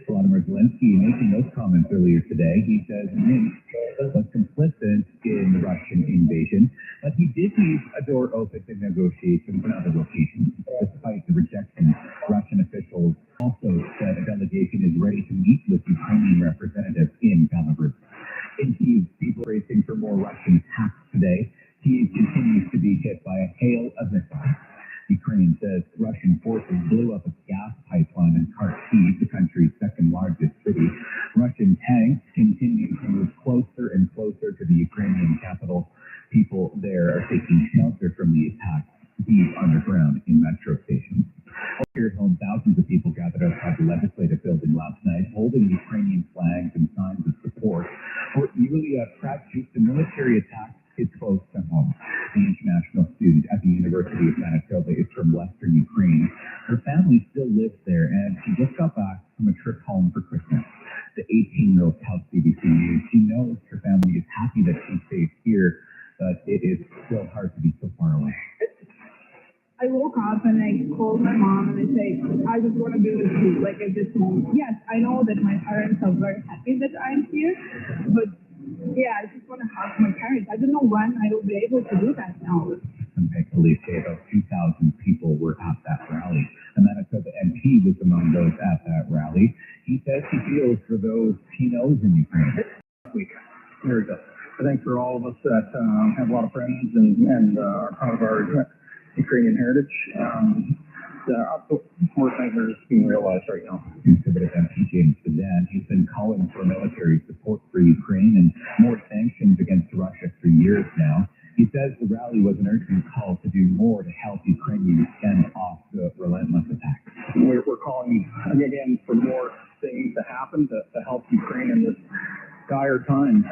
Vladimir Zelensky making those comments earlier today. He says Minsk was complicit in the Russian invasion, but he did leave a door open to negotiations in other locations. Despite the rejection, Russian officials also said a delegation is ready to meet with Ukrainian representatives in Belarus. In Kyiv, people racing for more Russian attacks today. Kyiv continues to be hit by a hail of missiles. Ukraine says Russian forces blew up a gas pipeline in Kharkiv, the country's second largest city. Russian tanks continue to move closer and closer to the Ukrainian capital. People there are taking shelter from the attacks deep underground in metro stations. Here at home, thousands of people gathered outside the legislative building last night, holding Ukrainian flags and signs of support for Yeasu DTdx10 military attacks is close to home. The international student at the University of Manitoba is from Western Ukraine. Her family still lives there, and she just got back from a trip home for Christmas. The 18-year-old tells BBC News she knows her family is happy that she's safe here, but it is still hard to be so far away. I woke up and I called my mom and I said, I just want to be with you, like at this moment. Yes, I know that my parents are very happy that I'm here, but yeah, I just want to hug my parents. I don't know when I will be able to do that now. Police say about 2,000 people were at that rally. A Manitoba MP was among those at that rally. He says he feels for those he knows in Ukraine. There we go. I think for all of us that have a lot of friends and are part of our Ukrainian heritage, more things are being realized right now. Conservative MP James Sedan, he's been calling for military support for Ukraine and more sanctions against Russia for years now. He says the rally was an urgent call to do more to help Ukrainians fend off the relentless attacks. We're calling again for more things to happen to help Ukraine in this dire time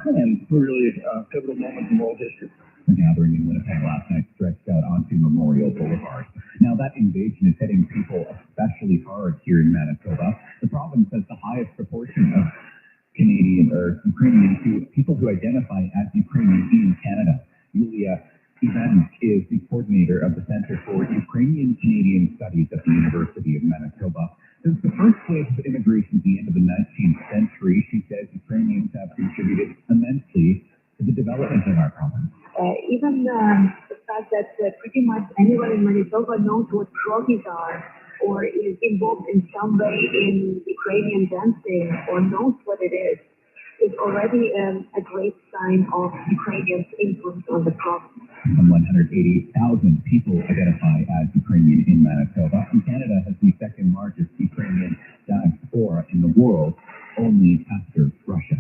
and really pivotal moment in world history. The gathering in Winnipeg last night stretched out onto Memorial Boulevard. Now that invasion is hitting people especially hard here in Manitoba. The province has the highest proportion of Canadian or Ukrainian people who identify as Ukrainian in Canada. Yulia Ivannik is the coordinator of the Center for Ukrainian Canadian Studies at the University of Manitoba. Since the first wave of immigration at the end of the 19th century, she says Ukrainians have contributed immensely to the development of our province. Even the fact that pretty much anyone in Manitoba knows what trophies are or is involved in some way in Ukrainian dancing or knows what it is already a great sign of Ukrainians' influence on the province. 180,000 people identify as Ukrainian in Manitoba, and Canada has the second largest Ukrainian diaspora in the world, only after Russia.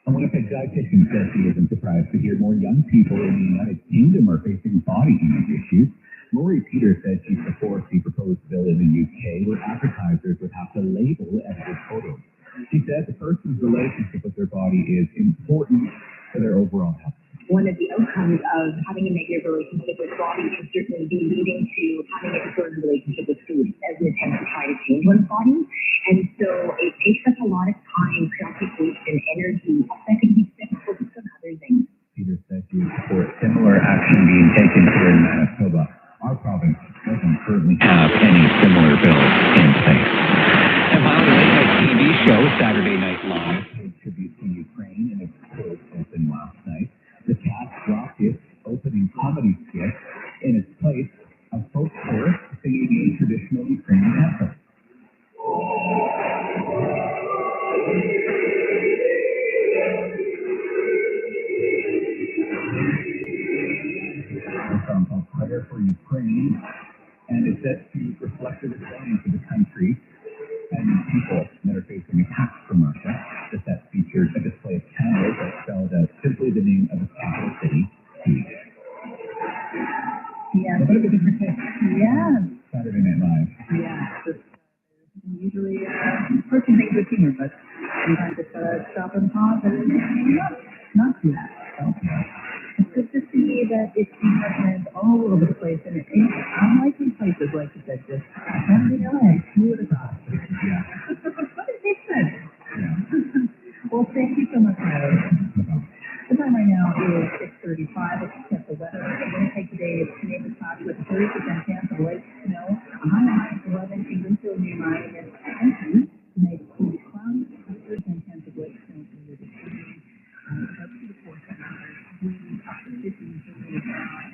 A Winnipeg dietitian says he isn't surprised to hear more young people in the United Kingdom are facing body image issues. Lori Peters says she supports the proposed bill in the UK where advertisers would have to label edited photos. She says a person's relationship with their body is important for their overall health. One of the outcomes of having a negative relationship with body can certainly be leading to having a distorted relationship with food as an attempt to try to change one's body. And so it takes us a lot of time, preoccupation, energy that can be spent focused on other things. Peter said she would support similar action being taken here in Manitoba. Our province doesn't currently have any similar bills in place. And finally, late night TV show Saturday Night Live paid tribute to Ukraine in its cold open last night. The cast dropped its opening comedy skit in its place of folk chorus singing a traditional Ukrainian anthem. The song called Prayer for Ukraine, and it's set to reflect the resilience of the country and people that are facing attacks from Russia. The set features a display of candles that spelled out simply the name of the capital city, Kyiv. Yeah, a bit of a different take. Yeah. Saturday Night Live. Yeah. Usually approaching things with humor, but sometimes it's stop and pause and not do that. Okay. It's good to see that it's being recognized all over the place, and unlikely places like you said, just Saturday LA. Who would have thought? Yeah. But it makes sense. Yeah. Well, thank you so much, Tyler. The time right now is 6:35. It's the weather in Winnipeg today. It's Canadian cloud with a 30% chance light snow, a high of 11, even so nearby against Anthony, tonight cool cloudy, upwards and temps of light snow in the distribution, up to the forecast, winds up to 15 degrees,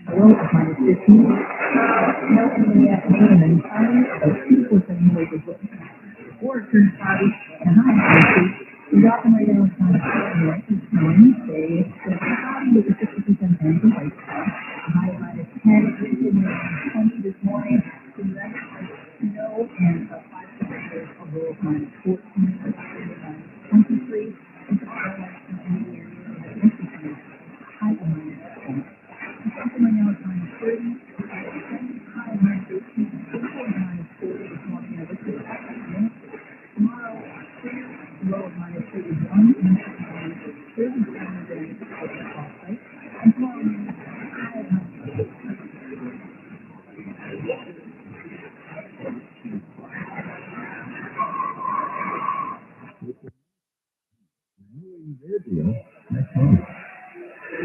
a low of -15, snow in the afternoon and then cloudy, about 2% more of wind. Or it turns cloudy and a high of 50. We got them right now, it's not right, it's snowing, say, it's cloudy with a 60% chance of light snow. A high of -10, it's in the 20 this morning, so you have snow and a 5 centimeters, a low of -14, a high of -23, it's a high in the area of 50, high of -10. Something right now, it's -30, high of -13, -40 this morning, this is tomorrow, clear, low of -31, and -37 days of the off-site, and tomorrow, high of -30.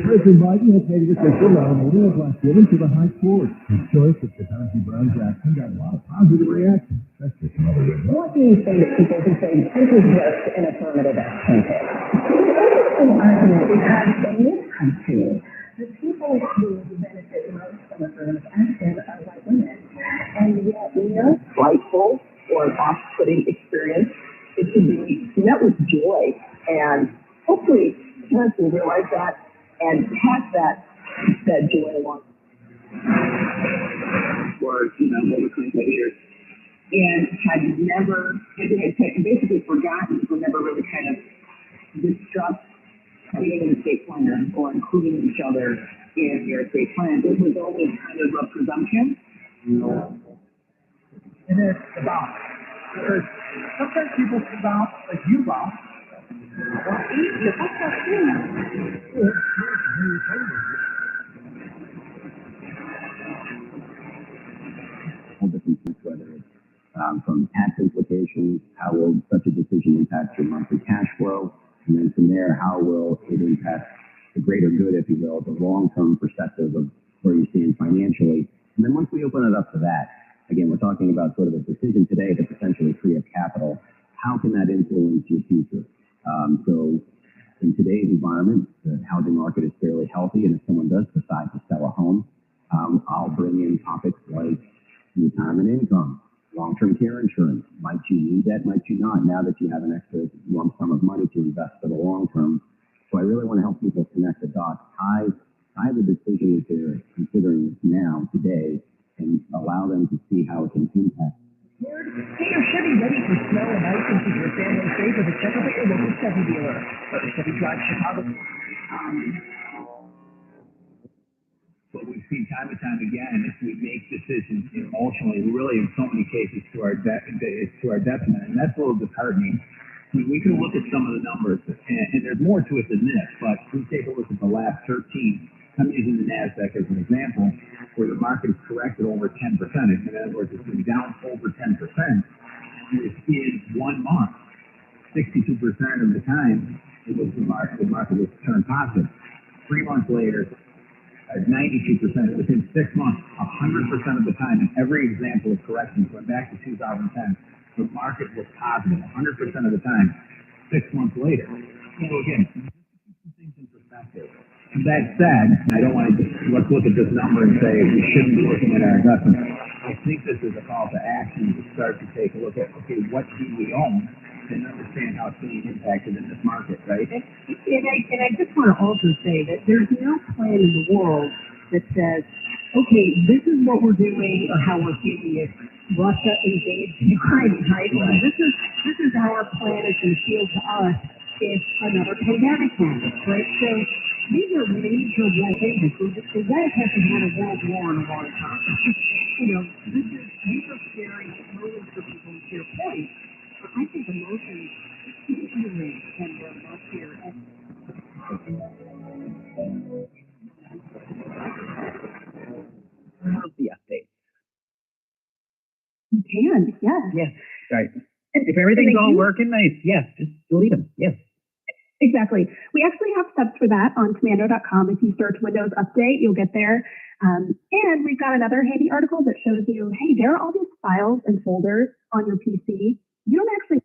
President Biden has made his official nominating of Black women to the high court. His choice of Ketanji Brown Jackson got a lot of positive reaction. That's just another reason. What do you say to people who say this is just an affirmative action case? The argument is that in this country, the people who benefit most from affirmative action are white women. And yet, no frightful or off-putting experience, it should be met with joy. And hopefully, parents will realize that and pass that joy along. For, what was going to years. And had never, had basically forgotten, or never really kind of discussed being an estate planner or including each other in your estate plan. It was only kind of a presumption. And it's about, sometimes people about, like you, Bob. All different things, whether it's from tax implications, how will such a decision impact your monthly cash flow, and then from there, how will it impact the greater good, if you will, the long-term perspective of where you stand financially. And then once we open it up to that, again, we're talking about sort of a decision today to potentially free up capital. How can that influence your future? So in today's environment, the housing market is fairly healthy, and if someone does decide to sell a home, I'll bring in topics like retirement income, long-term care insurance. Might you need that? Might you not? Now that you have an extra lump sum of money to invest for the long term. So I really want to help people connect the dots, tie the decision that they're considering now, today, and allow them to see how it can impact. Hey, you're Chevy ready for snow and ice and keep your family safe with a checkup at your local Chevy dealer. Whether Chevy Drive Chicago. What we've seen time and time again is we make decisions emotionally, really in so many cases to our detriment, and that's a little disheartening. I mean, we can look at some of the numbers, and there's more to it than this, but we take a look at the last 13. I'm using the NASDAQ as an example, where the market is corrected over 10%. In other words, it's been down over 10%. In 1 month, 62% of the time, the market was turned positive. 3 months later, 92%. Within 6 months, 100% of the time, in every example of correction, going back to 2010, the market was positive 100% of the time. 6 months later. So again, things in perspective. That said, I don't want to just let's look at this number and say we shouldn't be looking at our investments. I think this is a call to action to start to take a look at, okay, what do we own and understand how it's being impacted in this market, right? And I just want to also say that there's no plan in the world that says, okay, this is what we're doing or how we're feeling if Russia invades Ukraine, right? Right. This is how our plan is going to feel to us if another pandemic happens, right? So these are major world events. The world hasn't had a world war in a long time. These are scary moments for people, to your point. But I think emotions healing can run up here. The update. You can, yes. Yes, right. If everything's all working nice, yes, just delete them. Yes. Exactly. We actually have steps for that on commando.com. If you search Windows Update, you'll get there. And we've got another handy article that shows you, hey, there are all these files and folders on your PC. You don't actually.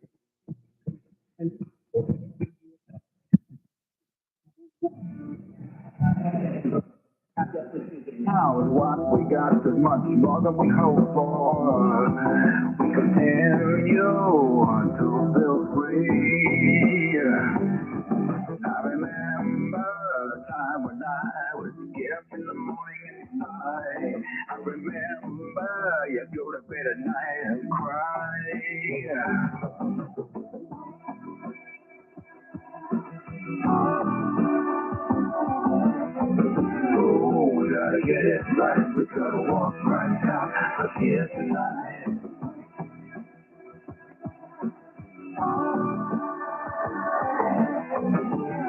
Now is what we got is much more than we hoped for. We continue to feel free. I remember the time when I would get up in the morning and sigh. I remember you go to bed at night and cry. Oh, we gotta get it right. We gotta walk right out of here tonight.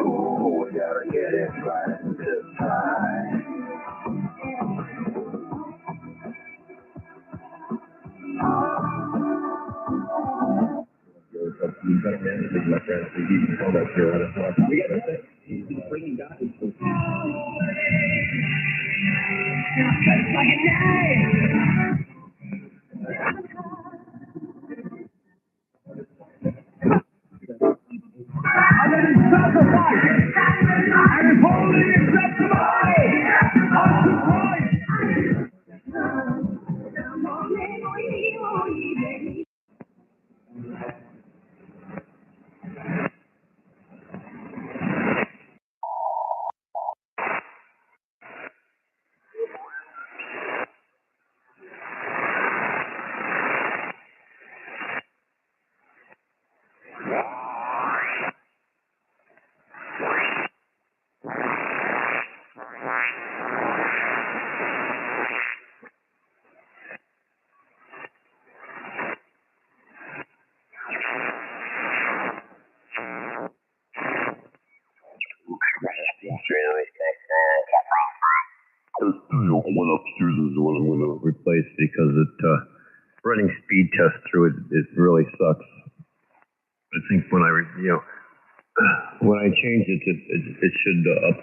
Oh, we gotta get it right this time. You've got to manage it, my friend. You can call that here on us. We got to say, he's bringing God into it. One upstairs is the one I'm going to replace because running speed tests through it really sucks. I think when when I change it, it should up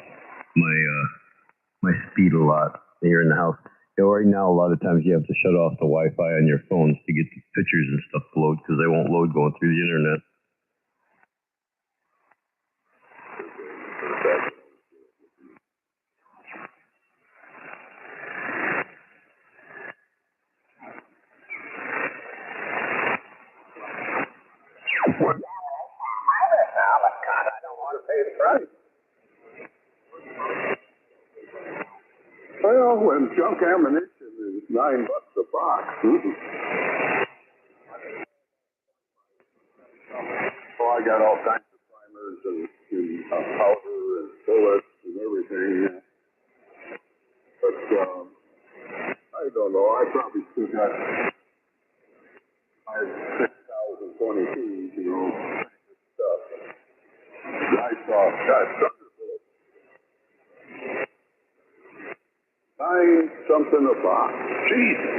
my speed a lot here in the house. Right now, a lot of times you have to shut off the Wi-Fi on your phones to get the pictures and stuff to load because they won't load going through the internet. Well, when junk ammunition is $9 a box. So I got all kinds of primers and powder and bullets and everything. But I don't know. I probably still got 6,022, stuff. I saw that Thunderbolt. 9 something a box. Jesus.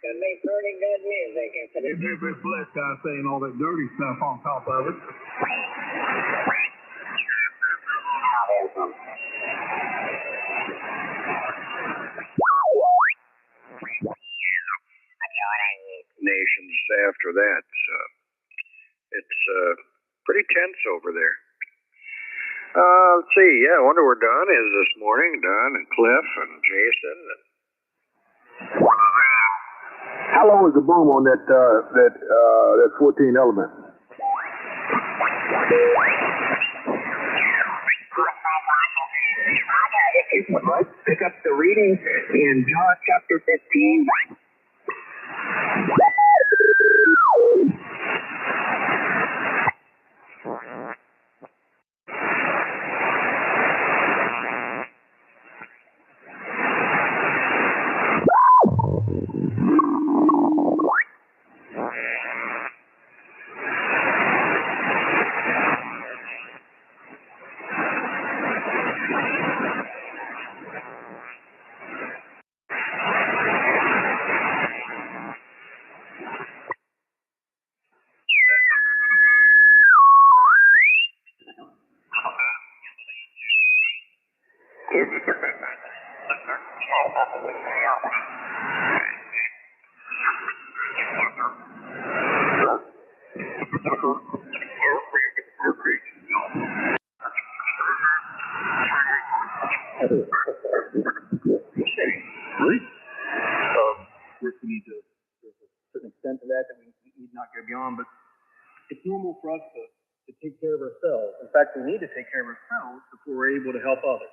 And they turning good music. It's a bit blessed guy saying all that dirty stuff on top of it. Nations after that. It's pretty tense over there. Let's see. Yeah, I wonder where Don is this morning. Don and Cliff and Jason. How long is the boom on that 14 element? Let's pick up the reading in John chapter 15. We need to, there's a certain extent to that we need not go beyond, but it's normal for us to take care of ourselves. In fact, we need to take care of ourselves before we're able to help others.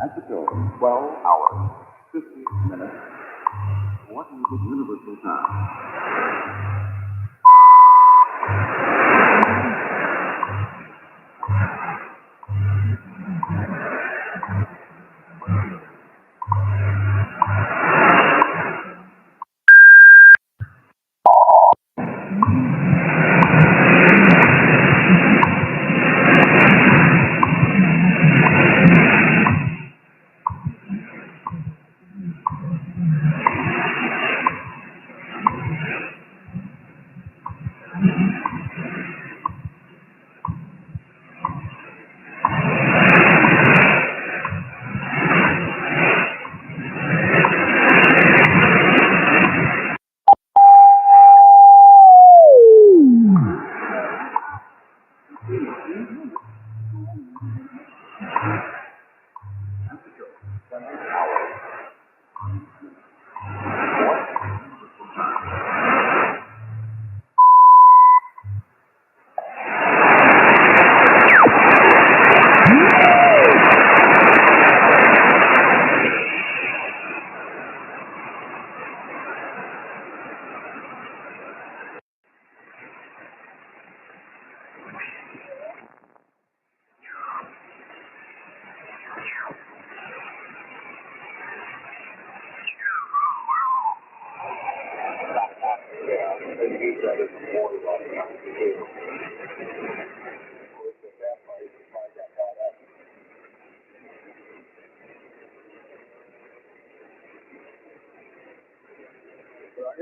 At the door, 12 hours, 50 minutes. What is the universal time?